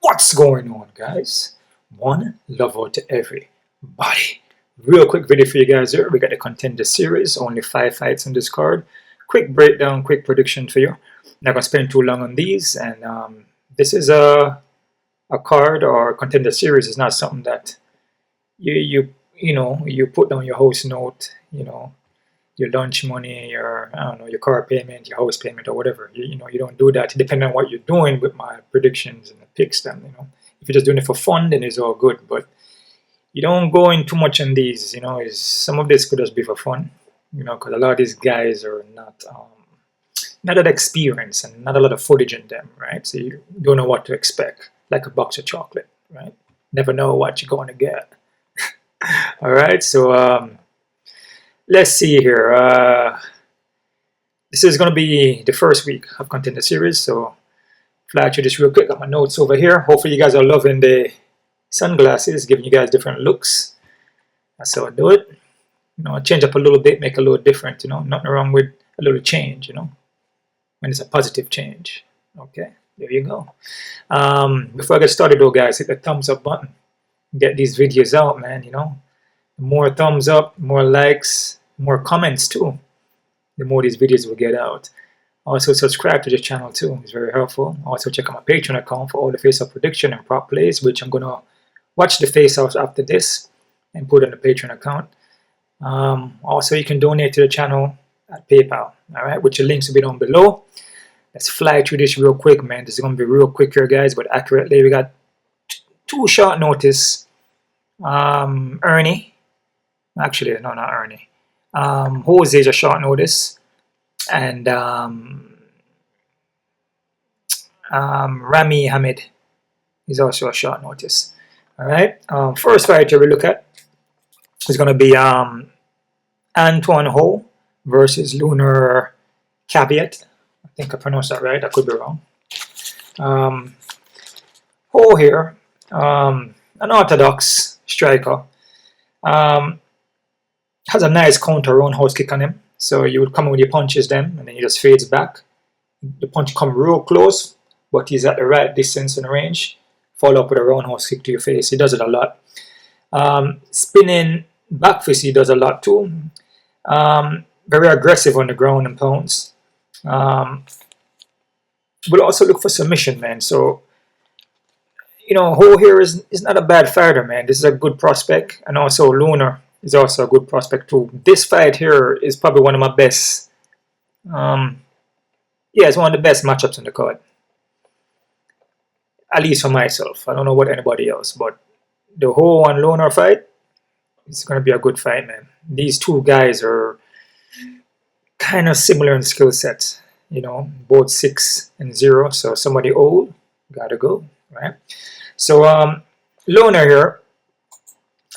What's going on, guys? One love out to everybody. Real quick video for you guys here. We got the Contender series, only 5 fights on this card. Quick breakdown, quick prediction for you. Not gonna spend too long on these, and this is a card or Contender series is not something that you put down your house note, your lunch money, your your car payment, your house payment, or whatever. You don't do that. Depending on what you're doing with my predictions and the picks, then if you're just doing it for fun, then it's all good. But you don't go in too much on these. Some of this could just be for fun. Because a lot of these guys are not that experienced and not a lot of footage in them, right? So you don't know what to expect, like a box of chocolate, right? Never know what you're going to get. All right, so let's see here. This is going to be the first week of Contender series, so fly through this real quick. Got my notes over here. Hopefully you guys are loving the sunglasses, giving you guys different looks. That's how I do it. Change up a little bit, make a little different. Nothing wrong with a little change. When it's a positive change. Okay, there you go. Before I get started, though, guys, hit the thumbs up button. Get these videos out, man. The more thumbs up, more likes, more comments too, the more these videos will get out. Also subscribe to the channel too, it's very helpful. Also check out my Patreon account for all the face-off prediction and prop plays, which I'm gonna watch the face-offs after this and put on the Patreon account. Also you can donate to the channel at PayPal, alright, which the links will be down below. Let's fly through this real quick, man. This is gonna be real quick here, guys, but accurately. We got 2 short notice. Ernie, actually no, not Ernie. Jose is a short notice, and Rami Hamid is also a short notice. All right. First fighter we look at is going to be Antoine Ho versus Lunar Caveat. I think I pronounced that right. I could be wrong. Ho here, an orthodox striker. Has a nice counter roundhouse kick on him. So you would come in with your punches then, and then he just fades back. The punch come real close, but he's at the right distance and range. Follow up with a roundhouse kick to your face. He does it a lot. Spinning back fist, he does a lot too. Very aggressive on the ground and pounds. We'll also look for submission, man. So, Ho here is not a bad fighter, man. This is a good prospect. And also Lunar is also a good prospect too. This fight here is probably one of my best. It's one of the best matchups on the card. At least for myself. I don't know what anybody else, but the Ho and Lunar fight is going to be a good fight, man. These two guys are kind of similar in skill sets. Both 6 and 0. So somebody old, gotta go, right? So Lunar here.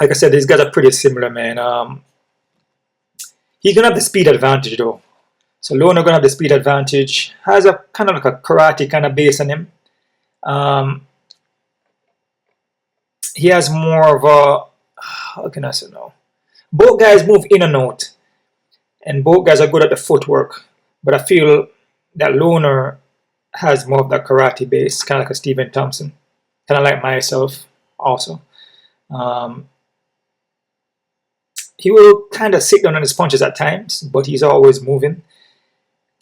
Like I said, these guys are pretty similar, man. He's gonna have the speed advantage though. So Lunar gonna have the speed advantage. Has a kind of like a karate kind of base on him. He has more of a, how can I say no? Both guys move in and out, and both guys are good at the footwork. But I feel that Lunar has more of that karate base, kind of like a Stephen Thompson, kind of like myself also. He will kind of sit down on his punches at times, but he's always moving.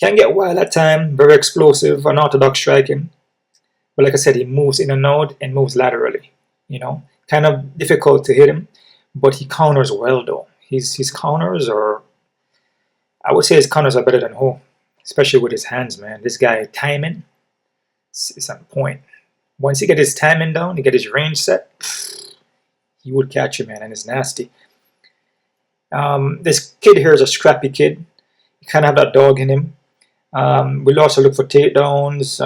Can get wild at times, very explosive, unorthodox striking. But like I said, he moves in and out and moves laterally. Kind of difficult to hit him, but he counters well though. His counters are, I would say his counters are better than Ho, especially with his hands, man. This guy timing is on point. Once he get his timing down, he get his range set, he would catch you, man, and it's nasty. This kid here is a scrappy kid. He kind of have that dog in him. We'll also look for takedowns.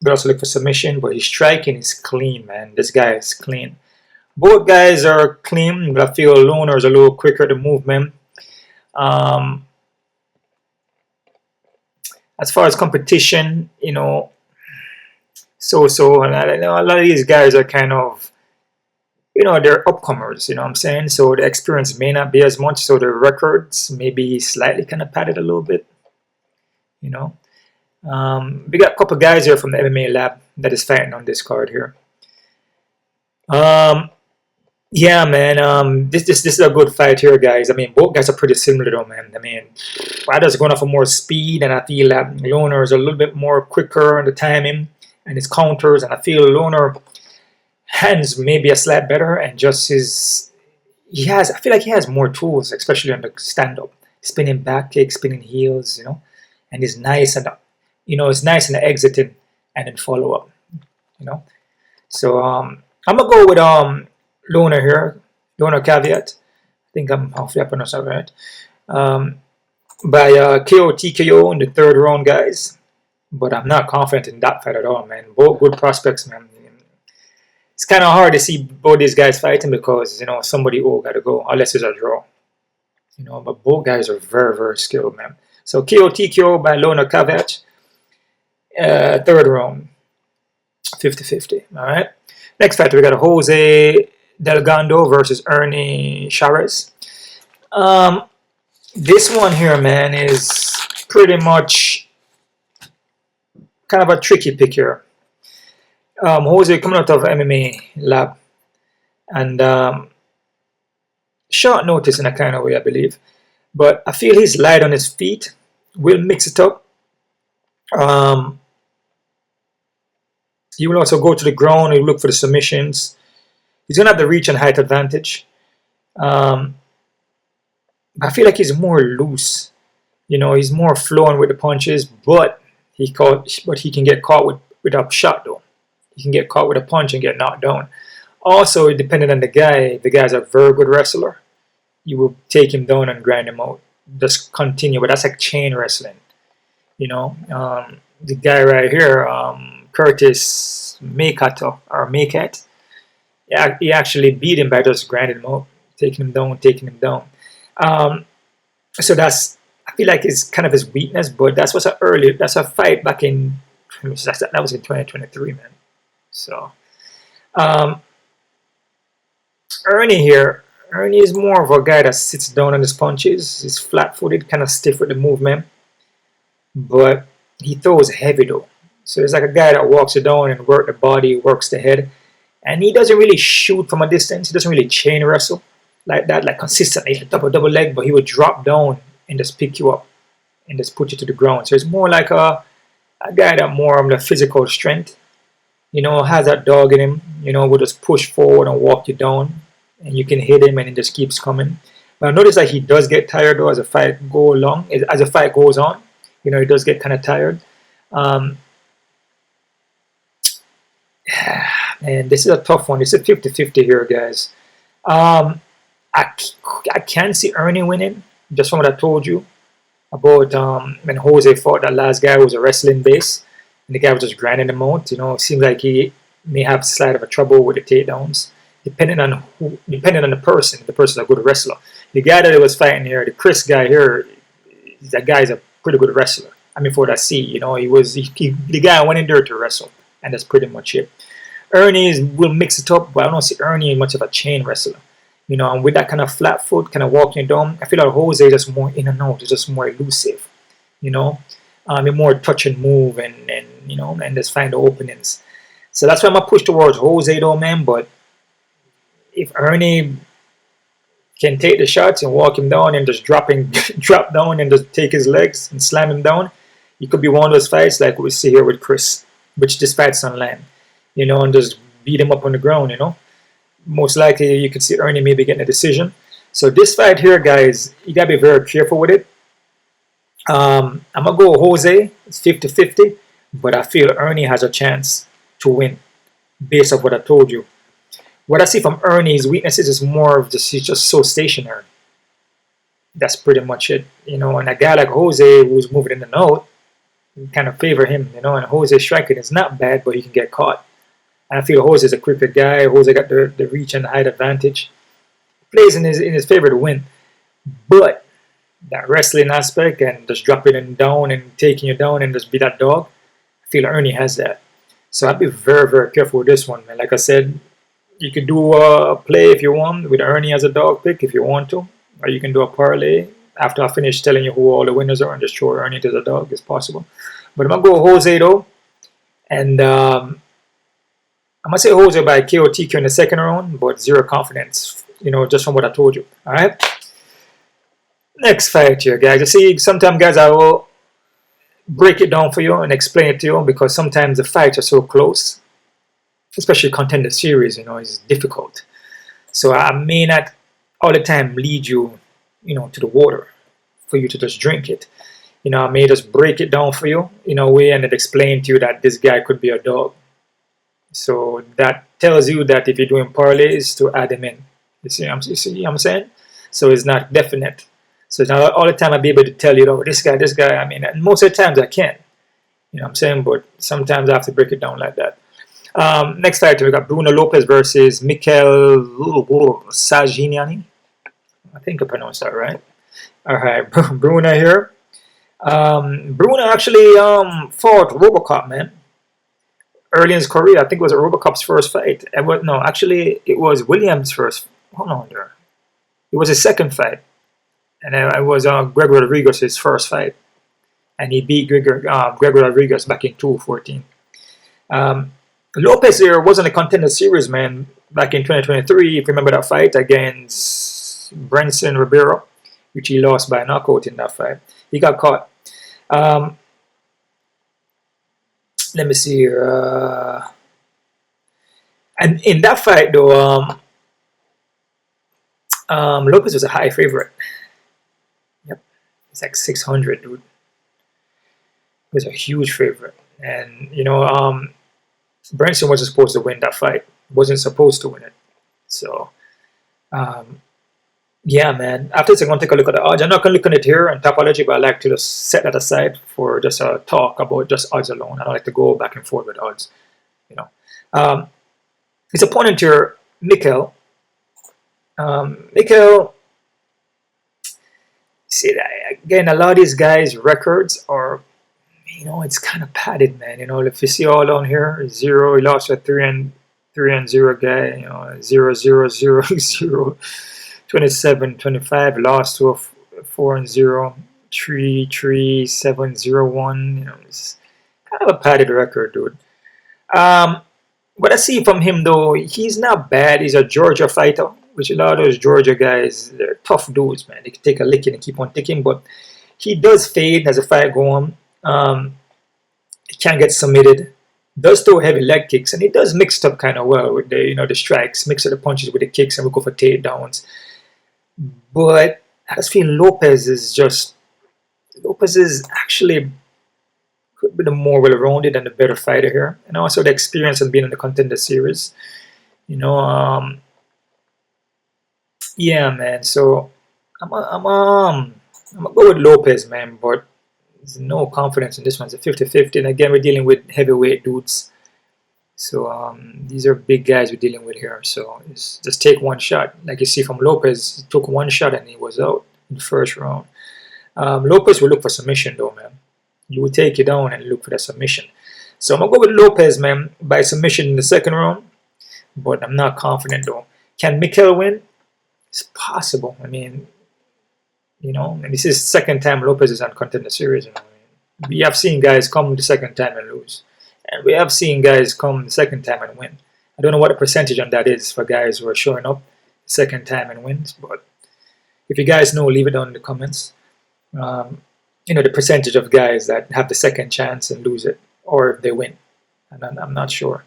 We'll also look for submission, but his striking is clean, man. This guy is clean. Both guys are clean, but I feel Lunar is a little quicker to movement. As far as competition, so-so, and I know a lot of these guys are kind of, they're upcomers, what I'm saying? So the experience may not be as much, so the records may be slightly kind of padded a little bit, We got a couple guys here from the MMA lab that is fighting on this card here. Yeah, man. This is a good fight here, guys. I mean, both guys are pretty similar, though, man. I mean, Wilder's going off for more speed, and I feel that Lohner is a little bit more quicker on the timing and his counters, and I feel Lohner hands maybe a slight better, and just his I feel like he has more tools, especially on the stand-up, spinning back kicks, spinning heels, and he's nice and it's nice in the exiting and then follow up, So I'm gonna go with Lohner here, Lohner caveat. I think hopefully I pronounced that right. By KO TKO in the third round, guys. But I'm not confident in that fight at all, man. Both good prospects, man. It's kind of hard to see both these guys fighting because somebody got to go unless it's a draw. But both guys are very, very skilled, man. So KO TKO by Lohner caveat. Third round, 50-50. All right. Next fight, we got Jose Delgado versus Ernie Chavez. This one here, man, is pretty much kind of a tricky pick here. Jose coming out of MMA lab, and short notice in a kind of way, I believe. But I feel he's light on his feet. Will mix it up. He will also go to the ground. He'll look for the submissions. He's going to have the reach and height advantage. I feel like he's more loose. He's more flowing with the punches, but he can get caught with a shot, though. He can get caught with a punch and get knocked down. Also, depending on the guy, if the guy's a very good wrestler, you will take him down and grind him out. Just continue, but that's like chain wrestling. The guy right here, Curtis Maycat, he actually beat him by just grinding him out, taking him down. So I feel like it's kind of his weakness, but that's a fight back in, that was in 2023, man. So, Ernie is more of a guy that sits down on his punches. He's flat-footed, kind of stiff with the movement, but he throws heavy though. So it's like a guy that walks it down and works the body, works the head, and he doesn't really shoot from a distance. He doesn't really chain wrestle like that, like consistently, double leg, but he would drop down and just pick you up and just put you to the ground. So it's more like a guy that more of the physical strength, has that dog in him, will just push forward and walk you down, and you can hit him and it just keeps coming. But I notice that he does get tired though as the fight goes on. He does get kind of tired. And this is a tough one. It's a 50-50 here, guys. I can see Ernie winning, just from what I told you about when Jose fought that last guy who was a wrestling base, and the guy was just grinding him out. It seems like he may have slight of a trouble with the takedowns, depending on the person. If the person's a good wrestler. The guy that was fighting here, the Chris guy here, that guy's a pretty good wrestler. I mean, for what I see, the guy went in there to wrestle, and that's pretty much it. Ernie will mix it up, but I don't see Ernie much of a chain wrestler. And with that kind of flat foot, kind of walking down, I feel like Jose is just more in and out, it's just more elusive, more touch and move and just find the openings. So that's why I'm going to push towards Jose though, man. But if Ernie can take the shots and walk him down and just drop down and just take his legs and slam him down, it could be one of those fights like we see here with Chris, which this fight's on land, and just beat him up on the ground, Most likely you could see Ernie maybe getting a decision. So this fight here, guys, you got to be very careful with it. I'm going to go Jose. It's 50-50, but I feel Ernie has a chance to win based on what I told you. What I see from Ernie's weaknesses is more of he's just so stationary. That's pretty much it. And a guy like Jose who's moving in and out, kind of favor him, and Jose's striking is not bad, but he can get caught. And I feel Jose's a quicker guy. Jose got the reach and the height advantage. Plays in his favor to win. But that wrestling aspect and just dropping him down and taking you down and just be that dog, I feel Ernie has that. So I'd be very, very careful with this one, man. Like I said, you could do a play if you want with Ernie as a dog pick if you want to. Or you can do a parlay after I finish telling you who all the winners are and just throw Ernie to the dog. It's possible. But I'm going to go Jose though. And I'm going to say Jose by KO TQ in the second round, but zero confidence, you know, just from what I told you. Alright? Next fight here, guys. You see, sometimes, guys, I will break it down for you and explain it to you because sometimes the fights are so close, especially Contender series, you know, it's difficult. So I may not all the time lead you, you know, to the water for you to just drink it. You know, I may just break it down for you in a way and then explain to you that this guy could be a dog. So that tells you that if you're doing parlays, to add him in. You see what I'm saying? So it's not definite. So it's not all the time I'll be able to tell you, oh, this guy, I mean, and most of the times I can. You know what I'm saying? But sometimes I have to break it down like that. Next fight, we got Bruno Lopes versus Mikhail Sandhagen. I think I pronounced that right. Alright, Bruno here. Bruno actually fought Robocop, man. Early in his career, I think it was Robocop's first fight. No, actually, it was Williams' first. Hold on there. It was his second fight. And it was Gregor Rodriguez' first fight. And he beat Gregor Rodriguez back in 2014. Lopes here was in the Contender series, man, back in 2023. If you remember that fight against Branson Ribeiro, which he lost by knockout in that fight. He got caught. Let me see here. And in that fight, though, Lopes was a high favorite. Yep, it's like 600, dude. He was a huge favorite, and you know, Branson wasn't supposed to win that fight. Wasn't supposed to win it. So, yeah, man. After this, I'm going to take a look at the odds. I'm not going to look at it here on Topology, but I like to just set that aside for just a talk about just odds alone. I don't like to go back and forth with odds. You know, his opponent here, Mikhail. Mikhail. See, again, a lot of these guys' records are, you know, it's kind of padded, man. You know, if you see all down here, 0, he lost a 3-0 guy. You know, 0-0-0-0. 27-25, lost to a 4-0, 3-3-7-0-1. You know, it's kind of a padded record, dude. What I see from him, though, he's not bad. He's a Georgia fighter, which a lot of those Georgia guys, they're tough dudes, man. They can take a licking and keep on ticking, but he does fade as a fight go on. He can get submitted. Does throw heavy leg kicks, and he does mix it up kind of well with the, you know, the strikes, mix up the punches with the kicks, and we go for takedowns. But I just feel Lopes is actually could be the more well-rounded and the better fighter here, and also the experience of being in the Contender series. You know, yeah, man. So I'm gonna go with Lopes, man, but there's no confidence in this one. It's a 50-50, and again, we're dealing with heavyweight dudes. So these are big guys we're dealing with here. So just take one shot. Like you see from Lopes, he took one shot and he was out in the first round. Lopes will look for submission though, man. He will take you down and look for the submission. So I'm going to go with Lopes, man, by submission in the second round. But I'm not confident though. Can Mikhail win? It's possible. I mean, you know, and this is the second time Lopes is on Contender series. You know? We have seen guys come the second time and lose. And we have seen guys come the second time and win. I don't know what the percentage on that is for guys who are showing up the second time and wins, but if you guys know, leave it down in the comments. You know, the percentage of guys that have the second chance and lose it, or if they win. And I'm not sure.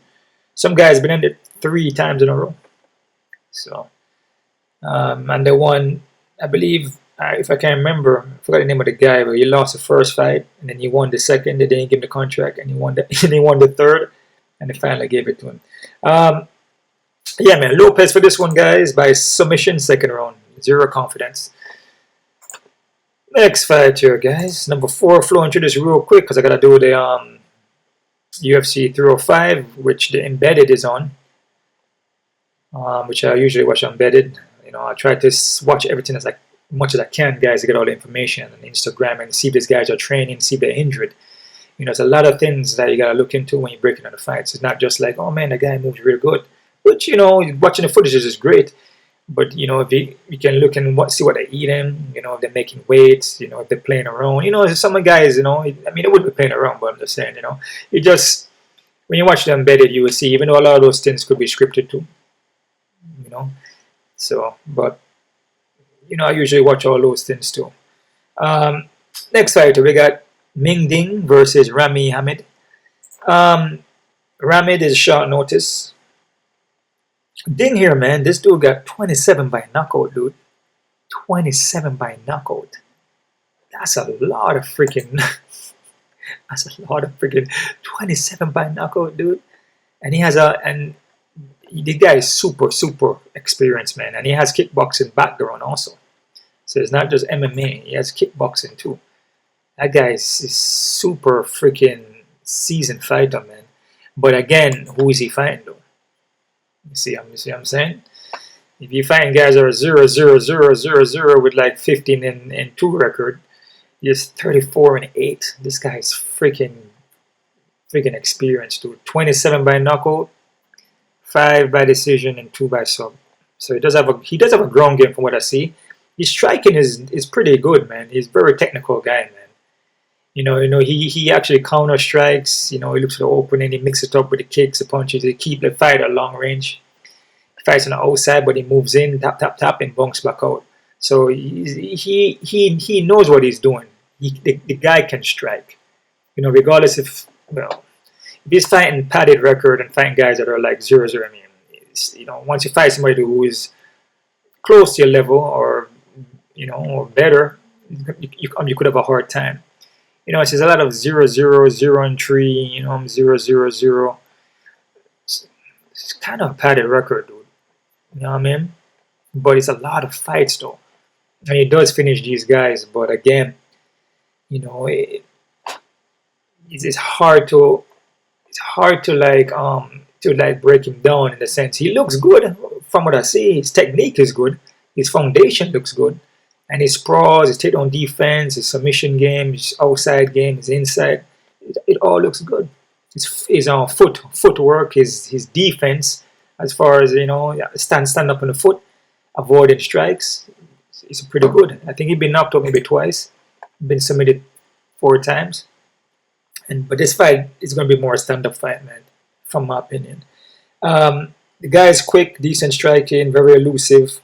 Some guys been in it 3 times in a row. So, and they won, I believe, if I can remember, I forgot the name of the guy, but he lost the first fight, and then he won the second. They didn't give him the contract, and he won the third, and they finally gave it to him. Yeah, man, Lopes for this one, guys, by submission, second round, 0 confidence. Next fight here, guys, number 4. Flowing through this real quick because I gotta do the UFC 305, which the embedded is on, which I usually watch embedded. You know, I try to watch everything as much as I can, guys, to get all the information on Instagram and see if these guys are training, see if they're injured. You know, there's a lot of things that you gotta look into when you're breaking down the fights. It's not just like, oh man, the guy moves real good. Which, you know, watching the footage is great. But you know, if you can look and see what they're eating, you know, if they're making weights, you know, if they're playing around, you know, some guys, you know, I mean, they would be playing around, but I'm just saying, you know, it just when you watch them embedded, you will see, even though a lot of those things could be scripted too, you know. So, but you know, I usually watch all those things too. Next fighter, we got Meng Ding versus Rami Hamid. Ramid is short notice. Ding here, man. This dude got 27 by knockout, dude. 27 by knockout. That's a lot of freaking. That's a lot of freaking 27 by knockout, dude. And he has the guy is super experienced, man. And he has kickboxing background also. So it's not just MMA. He has kickboxing too. That guy is super freaking seasoned fighter, man. But again, who is he fighting though? You see what I'm saying? If you find guys that are 0-0-0-0-0 with like 15 and 2 record, he's 34-8. This guy is freaking experienced, dude. 27 by knockout, 5 by decision, and 2 by sub. So he does have a ground game from what I see. His striking is pretty good, man. He's a very technical guy, man. You know, he actually counter strikes. You know, he looks for the opening, he mixes it up with the kicks, the punches, to keep the fight at long range. He fights on the outside, but he moves in, tap, and bunks back out. So he knows what he's doing. The guy can strike. You know, regardless if he's fighting padded record and fighting guys that are like 0-0. I mean, you know, once you fight somebody who is close to your level or you know or better, you could have a hard time. You know, it's just a lot of 0-0, 0-3, you know, 0-0-0. It's kind of a padded record, dude. You know what I mean? But it's a lot of fights, though. And he does finish these guys, but again, you know, it's hard to break him down in the sense he looks good from what I see. His technique is good. His foundation looks good. And his sprawls, his takedown defense, his submission game, his outside game, his inside, it all looks good. His footwork, his defense, as far as, you know, stand up on the foot, avoiding strikes, it's pretty good. I think he's been knocked out maybe twice, been submitted 4 times. But this fight is going to be more a stand-up fight, man, from my opinion. The guy is quick, decent striking, very elusive.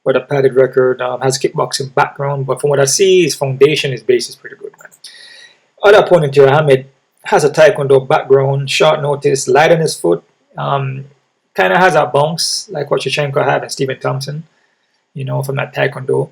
With a padded record, has kickboxing background, but from what I see, his foundation, his base is pretty good, man. Other opponent here, Hamid, has a taekwondo background, short notice, light on his foot, kind of has a bounce like what Shevchenko had and Stephen Thompson, you know, from that taekwondo.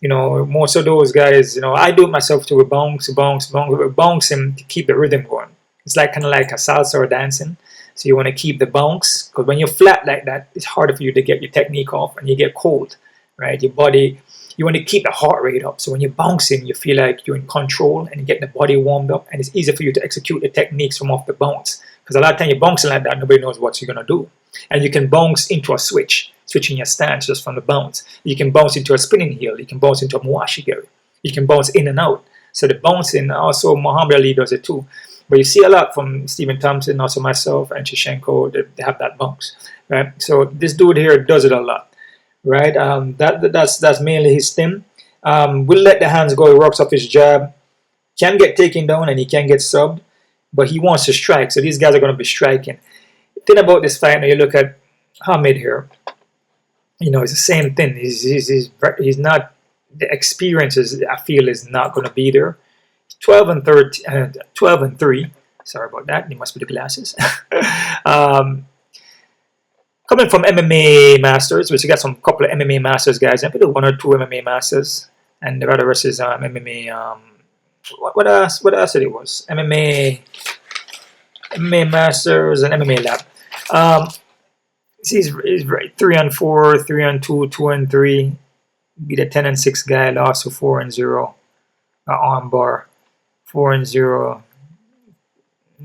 You know, most of those guys, you know, I do it myself too, bounce him to keep the rhythm going. It's like kind of like a salsa or dancing. So you want to keep the bounce, because when you're flat like that, it's harder for you to get your technique off and you get cold, right? Your body, you want to keep the heart rate up. So when you're bouncing, you feel like you're in control and you get the body warmed up, and it's easier for you to execute the techniques from off the bounce. Because a lot of time you're bouncing like that, nobody knows what you're going to do. And you can bounce into a switching your stance just from the bounce. You can bounce into a spinning heel. You can bounce into a muashi gari. You can bounce in and out. So the bouncing, also Muhammad Ali does it too. But you see a lot from Stephen Thompson, also myself, and Shevchenko, they have that bounce, right? So this dude here does it a lot, right? That's mainly his thing. Will let the hands go. He works off his jab. Can get taken down and he can get subbed, but he wants to strike. So these guys are going to be striking. The thing about this fight, now you look at Hamid here, you know, it's the same thing. He's not, the experiences I feel is not going to be there. 12 and 3. Sorry about that. You must be the glasses. Coming from MMA Masters, which you got some couple of MMA Masters guys. I think 1 or 2 MMA Masters, and the other rest is MMA. What else? What else it was? MMA Masters and MMA Lab. He's right. 3 and 4, 3 and 2, 2 and 3. Beat a 10 and 6 guy. Lost to 4 and 0. Armbar. 4 and 0.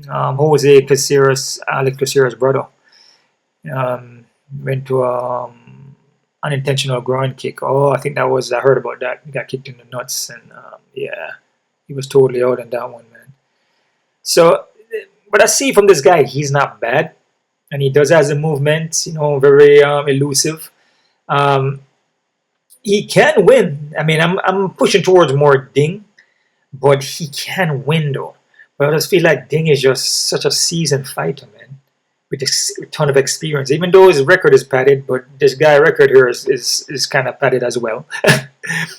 Jose Caceres, Alex Caceres' brother, went to unintentional groin kick. Oh, I think that was, I heard about that. He got kicked in the nuts, and yeah, he was totally out on that one, man. So, but I see from this guy, he's not bad, and he does has a movement, you know, very elusive. He can win. I mean, I'm pushing towards more Ding, but he can win though. But I just feel like Ding is just such a seasoned fighter, man, with a ton of experience. Even though his record is padded, but this guy record here is kind of padded as well.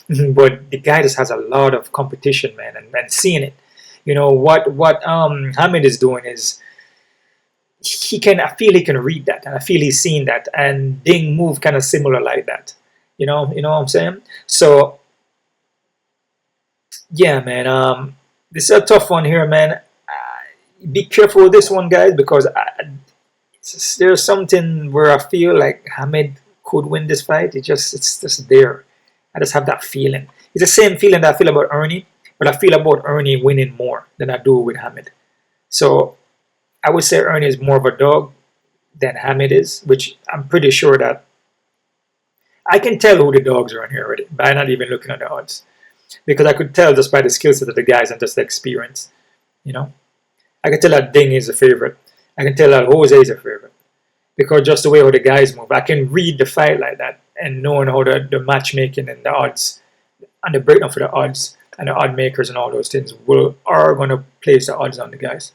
But the guy just has a lot of competition, man, and seeing it. You know what Hamid is doing is I feel he can read that, and I feel he's seen that, and Ding move kind of similar like that. You know what I'm saying? So yeah, man. This is a tough one here, man. Be careful with this one, guys, because there's something where I feel like Hamid could win this fight. It's just there. I just have that feeling. It's the same feeling that I feel about Ernie, but I feel about Ernie winning more than I do with Hamid. So I would say Ernie is more of a dog than Hamid is, which I'm pretty sure that I can tell who the dogs are in here already by not even looking at the odds, because I could tell just by the skill set of the guys and just the experience. You know, I can tell that Ding is a favorite. I can tell that Jose is a favorite because just the way how the guys move, I can read the fight like that, and knowing how the matchmaking and the odds and the breakdown for the odds and the odd makers and all those things are going to place the odds on the guys.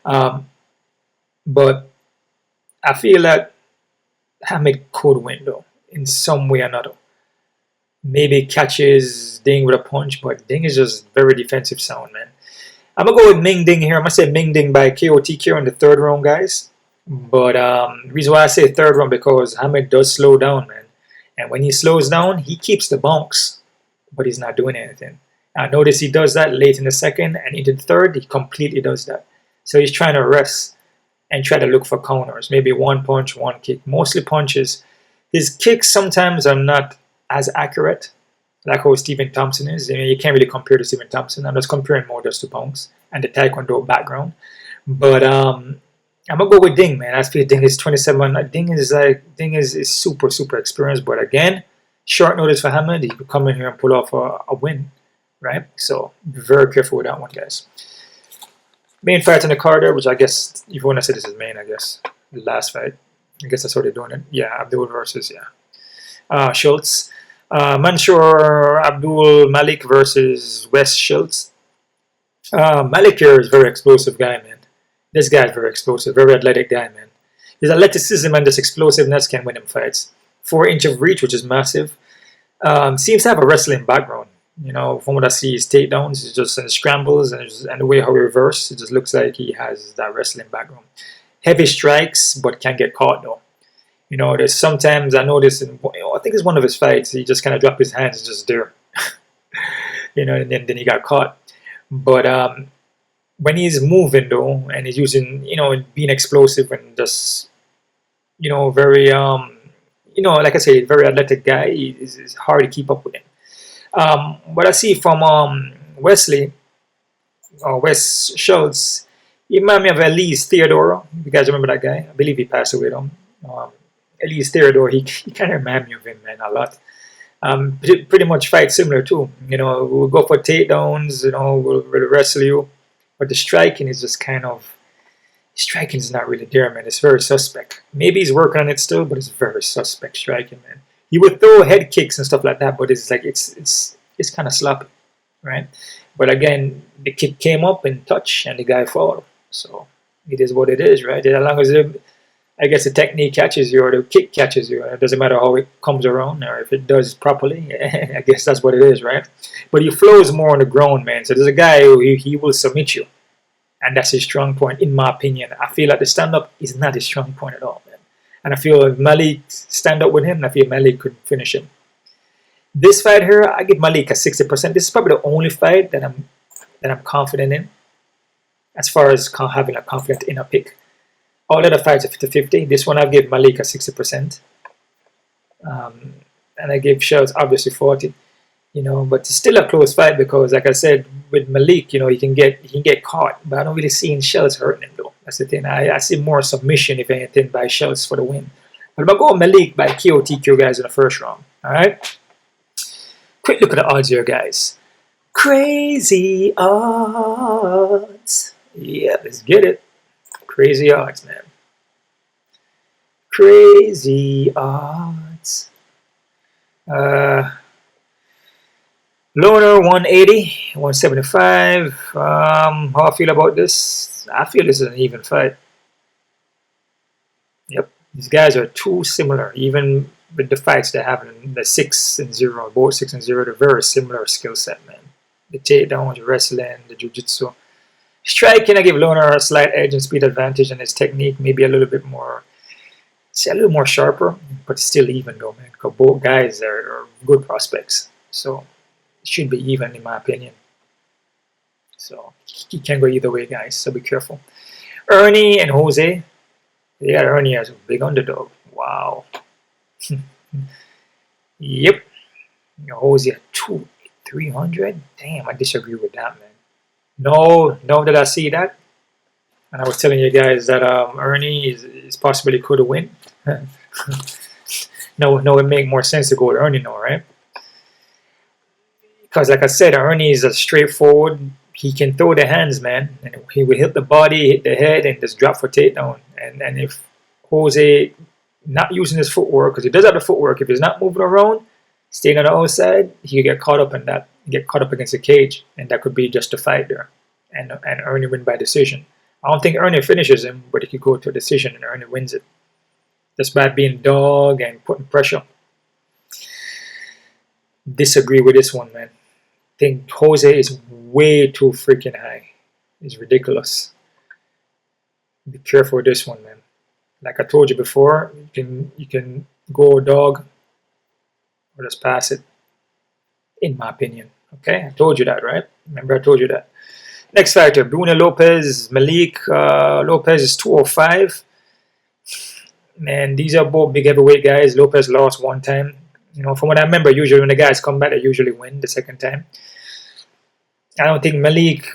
But I feel that Hamid could win though in some way or another. Maybe catches Ding with a punch, but Ding is just very defensive sound, man. I'm going to go with Meng Ding here. I'm going to say Meng Ding by KO TKO in the third round, guys. But the reason why I say third round because Hamid does slow down, man. And when he slows down, he keeps the bounce, but he's not doing anything. I notice he does that late in the second, and into the third, he completely does that. So he's trying to rest and try to look for counters. Maybe one punch, one kick. Mostly punches. His kicks sometimes are not as accurate, like how Stephen Thompson is. I mean, you can't really compare to Stephen Thompson. I'm just comparing more just to bounce and the Taekwondo background. But I'm gonna go with Ding, man. I feel Ding is 27. Ding is super experienced. But again, short notice for Hamid. He could come in here and pull off a win, right? So be very careful with that one, guys. Main fight on the card there, which I guess if you want to say this is main, I guess the last fight. I guess that's how they're doing it. Yeah, Abdul versus Schultz. Mansur Abdul-Malik versus Wes Schultz. Malik here is a very explosive guy, man. This guy is very explosive, very athletic guy, man. His athleticism and this explosiveness can win him fights. 4-inch of reach, which is massive. Seems to have a wrestling background. You know, from what I see, his takedowns, it's just in scrambles and the way how he reverses, it just looks like he has that wrestling background. Heavy strikes, but can get caught though. You know, there's sometimes I notice I think it's one of his fights, he just kind of dropped his hands just there. You know, and then he got caught. But when he's moving though, and he's using, you know, being explosive and just, you know, very, you know, like I say, very athletic guy, it's hard to keep up with him. What I see from Wes Schultz, he reminds me of Elise Theodoro. You guys remember that guy? I believe he passed away though. Elise Theodore, he kind of reminds me of him, man, a lot. Pretty much fight similar too. You know, we'll go for takedowns, you know, we'll wrestle you. But the striking is just kind of, striking is not really there, man. It's very suspect. Maybe he's working on it still, but it's very suspect striking, man. He would throw head kicks and stuff like that, but it's like it's kind of sloppy, right? But again, the kick came up and touch, and the guy fought. So it is what it is, right? As long as I guess the technique catches you or the kick catches you, it doesn't matter how it comes around or if it does properly. I guess that's what it is, right? But he flows more on the ground, man. So there's a guy who he will submit you, and that's his strong point, in my opinion. I feel like the stand-up is not his strong point at all, man. And I feel if Malik stand up with him, I feel Malik could finish him. This fight here, I give Malik a 60%. This is probably the only fight that I'm confident in, as far as having a confidence in a pick. All other fights are 50-50. This one I give Malik a 60%. And I give Schultz obviously 40. You know, but it's still a close fight because, like I said, with Malik, you know, he can get caught, but I don't really see Schultz hurting him though. That's the thing. I see more submission, if anything, by Schultz for the win. But I'm gonna go Malik by KO TKO, guys, in the first round. All right. Quick look at the odds here, guys. Crazy odds. Yeah, let's get it. Crazy odds, man. Crazy odds. Loner 180, 175. How I feel about this? I feel this is an even fight. Yep, these guys are too similar. Even with the fights they have in the 6-0, both 6-0, they're very similar skill set, man. The takedowns, the wrestling, the jiu-jitsu. Striking, I give Loner a slight edge and speed advantage, and his technique maybe a little bit more, a little more sharper, but still even though, man. Because both guys are good prospects, so it should be even in my opinion. So he can go either way, guys. So be careful. Ernie and Jose. Yeah, Ernie has a big underdog. Wow. Yep. Jose at 300. Damn, I disagree with that, man. No, did I see that? And I was telling you guys that Ernie is possibly could win. No, it make more sense to go with Ernie now, right? Because like I said, Ernie is a straightforward. He can throw the hands, man, and he will hit the body, hit the head, and just drop for takedown. And if Jose not using his footwork, because he does have the footwork, if he's not moving around, staying on the outside, he could get caught up in that, get caught up against the cage, and that could be just a fight there, and Ernie win by decision. I don't think Ernie finishes him, but he could go to a decision and Ernie wins it. Just by being dog and putting pressure. Disagree with this one, man. I think Jose is way too freaking high. It's ridiculous. Be careful with this one, man. Like I told you before, you can go dog or just pass it. In my opinion, okay. I told you that, right? Remember I told you that. Next fighter, Bruno Lopes Malik. Lopes is 205. Man, these are both big heavyweight guys. Lopes lost one time. You know, from what I remember, usually when the guys come back, they usually win the second time. I don't think Malik,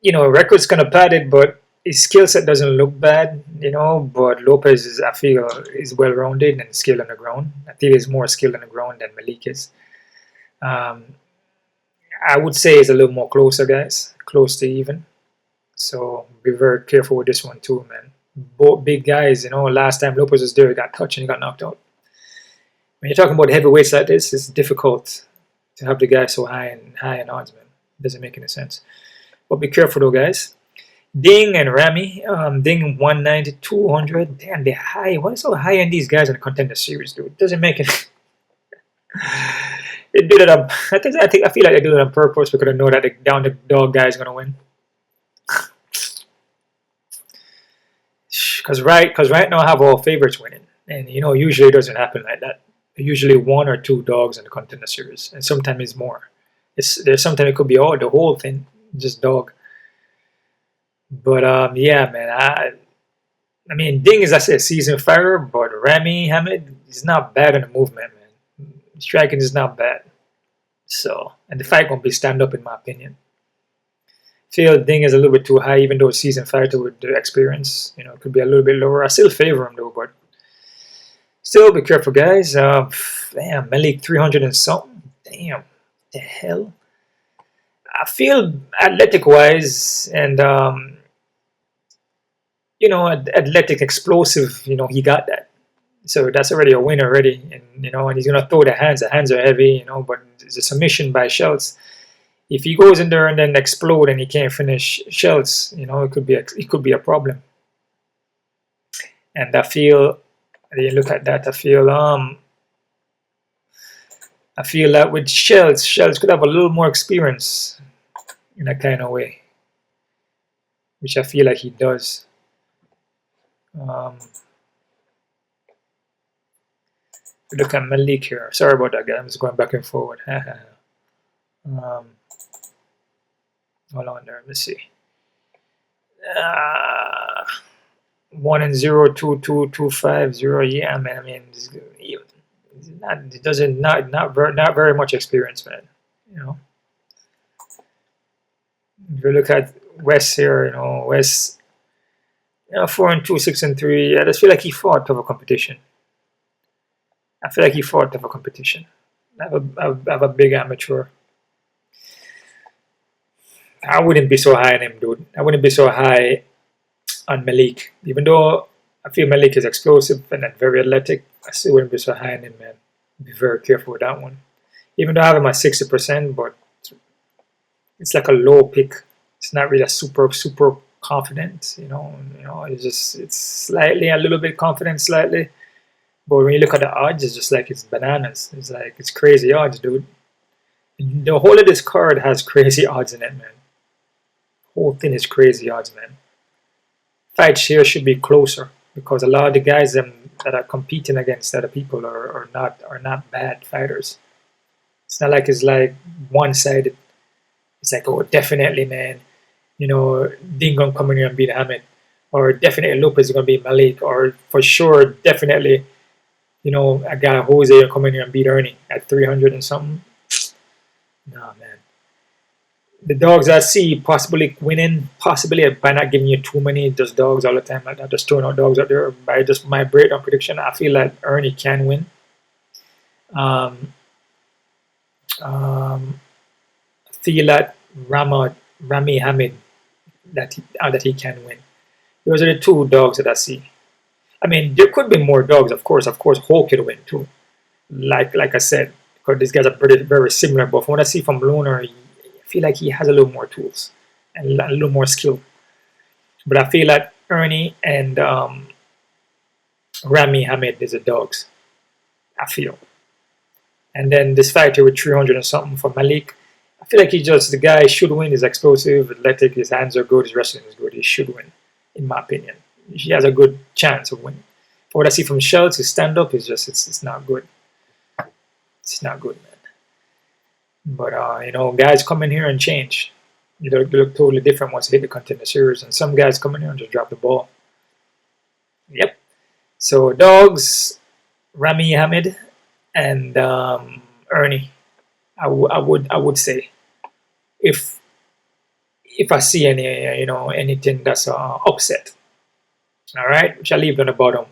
you know, record's kind of padded, but his skill set doesn't look bad, you know. But Lopes is, I feel, is well-rounded and skilled on the ground. I think he's more skilled on the ground than Malik is. I would say it's a little more closer, guys, close to even. So be very careful with this one too, man. Both big guys, you know. Last time Lopes was there, he got touched and he got knocked out. When you're talking about heavyweights like this, it's difficult to have the guy so high in odds, man. It doesn't make any sense. But be careful though, guys. Ding and Rami. Ding 190, 200. Damn, they're high. Why so high in these guys in the Contender series, dude? It doesn't make it. They do that on, I feel like they do it on purpose because they know that the down the dog guy is gonna win. Because right now I have all favorites winning, and you know usually it doesn't happen like that. Usually one or two dogs in the Contender series, and sometimes it's more. There's sometimes it could be all the whole thing, just dog. But yeah, man, I mean Ding is, I said, a seasoned fighter, but Rami Hamid is not bad in the movement, man. Striking is not bad. So, and the fight won't be stand up in my opinion. Feel Ding is a little bit too high, even though a seasoned fighter with the experience, you know, it could be a little bit lower. I still favor him though, but still be careful, guys. Damn, Malik 300 and something. Damn, the hell. I feel athletic wise and you know, athletic, explosive. You know, he got that. So that's already a win already, and you know, and he's gonna throw the hands. The hands are heavy, you know, but it's a submission by Schultz. If he goes in there and then explode and he can't finish Schultz, you know, it could be a problem. And I feel, when you look at that, I feel that with Schultz could have a little more experience in a kind of way, which I feel like he does. Look at Malik here. Sorry about that, guys. I'm just going back and forward. Hold on there. Let's see. 1-0, 2-2, 2-5-0. Yeah, man. I mean, not very much experience, man. You know. If you look at West here, you know, West, you know, 4-2, 6-3. I just feel like he fought tougher competition. I feel like he fought tougher competition. I have a big amateur. I wouldn't be so high on him, dude. I wouldn't be so high on Malik. Even though I feel Malik is explosive and very athletic, I still wouldn't be so high on him, man. Be very careful with that one. Even though I have him at 60%, but it's like a low pick. It's not really a super confident. It's slightly a little bit confident, slightly. But when you look at the odds, it's just like it's bananas. It's like it's crazy odds, dude. The whole of this card has crazy odds in it, man. Whole thing is crazy odds, man. Fight share should be closer because a lot of the guys that are competing against other people are not bad fighters. It's not like it's like one-sided. It's like, oh, definitely, man. Ding gonna come in here and beat Hamid, or definitely Lopez is gonna beat Malik, or for sure, definitely, a guy Jose come in here and beat Ernie at 300 and something. Nah, man. The dogs I see possibly winning, possibly by not giving you too many just dogs all the time like that, just throwing out dogs out there. By just my breakdown prediction, I feel like Ernie can win. I feel like Rami Hamid that he can win. Those are the two dogs that I see. I mean, there could be more dogs, of course. Of course, Hulk could win too. Like I said, because these guys are very, very similar. But from what I see from Lunar, I feel like he has a little more tools and a little more skill. But I feel like Ernie and Rami Hamid is the dogs. I feel. And then this fighter with 300 and something for Malik, I feel like the guy should win. He's explosive, athletic, his hands are good, his wrestling is good. He should win, in my opinion. He has a good chance of winning. But what I see from Schultz, his stand-up is just, it's not good. It's not good, man. But, guys come in here and change. They look totally different once they hit the Contender Series. And some guys come in here and just drop the ball. Yep. So, dogs, Rami Hamid, and Ernie. I would say, if I see any anything that's upset, all right, which I leave on the bottom.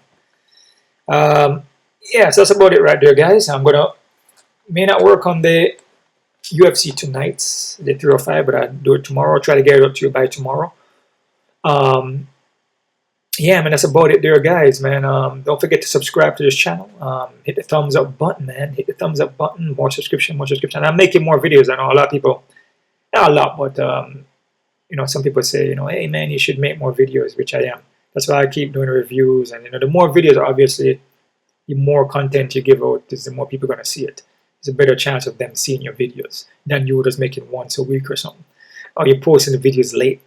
Yeah, so that's about it right there, guys. May not work on the UFC tonight, the 305, but I'll do it tomorrow. I'll try to get it up to you by tomorrow. Yeah, man, that's about it there, guys, man. Don't forget to subscribe to this channel. Hit the thumbs up button, man. Hit the thumbs up button. More subscription. I'm making more videos. I know a lot of people, not a lot, but, some people say, hey, man, you should make more videos, which I am. That's why I keep doing reviews. And, the more videos, obviously, the more content you give out, the more people are going to see it. There's a better chance of them seeing your videos than you just making once a week or something. Or you're posting the videos late.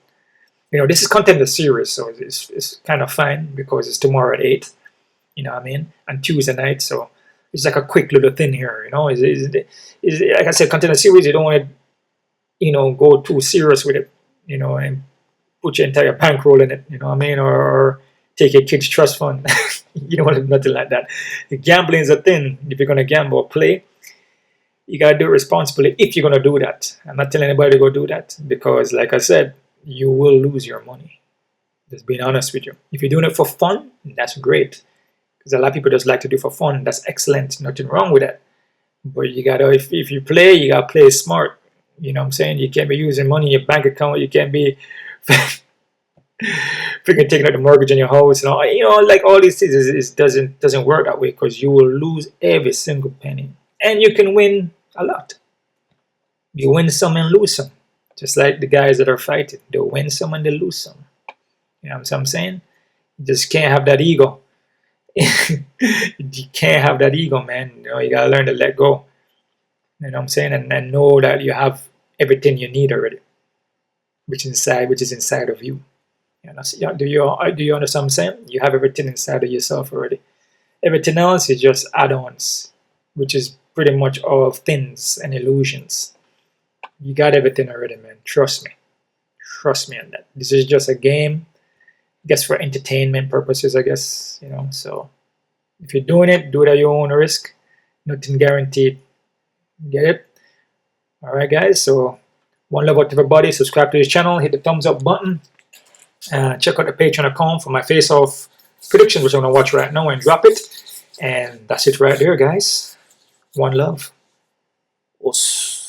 This is Contender Series, so it's kind of fine because it's tomorrow at 8, you know what I mean, and Tuesday night, so it's like a quick little thing here, It's like I said, Contender Series, you don't want to, go too serious with it, and put your entire bankroll in it, you know what I mean, or take your kids' trust fund. You don't want to do nothing like that. Gambling is a thing. If you're going to gamble or play, you got to do it responsibly if you're going to do that. I'm not telling anybody to go do that because, like I said, you will lose your money. Just being honest with you. If you're doing it for fun, that's great. Because a lot of people just like to do it for fun. That's excellent. Nothing wrong with that. But you gotta, if you play, you gotta play smart. You know what I'm saying? You can't be using money in your bank account. You can't be freaking taking out the mortgage on your house and all. Like all these things it doesn't work that way because you will lose every single penny. And you can win a lot. You win some and lose some. Just like the guys that are fighting. They'll win some and they lose some. You know what I'm saying? You just can't have that ego. You can't have that ego, man. You gotta learn to let go. You know what I'm saying? And know that you have everything you need already. Which is inside of you. Do you understand what I'm saying? You have everything inside of yourself already. Everything else is just add-ons. Which is pretty much all things and illusions. You got everything already, man. Trust me. Trust me on that. This is just a game. I guess for entertainment purposes, I guess. So if you're doing it, do it at your own risk. Nothing guaranteed. Get it? Alright, guys. So one love out to everybody. Subscribe to this channel. Hit the thumbs up button. Check out the Patreon account for my face-off prediction, which I'm going to watch right now and drop it. And that's it right there, guys. One love. Us.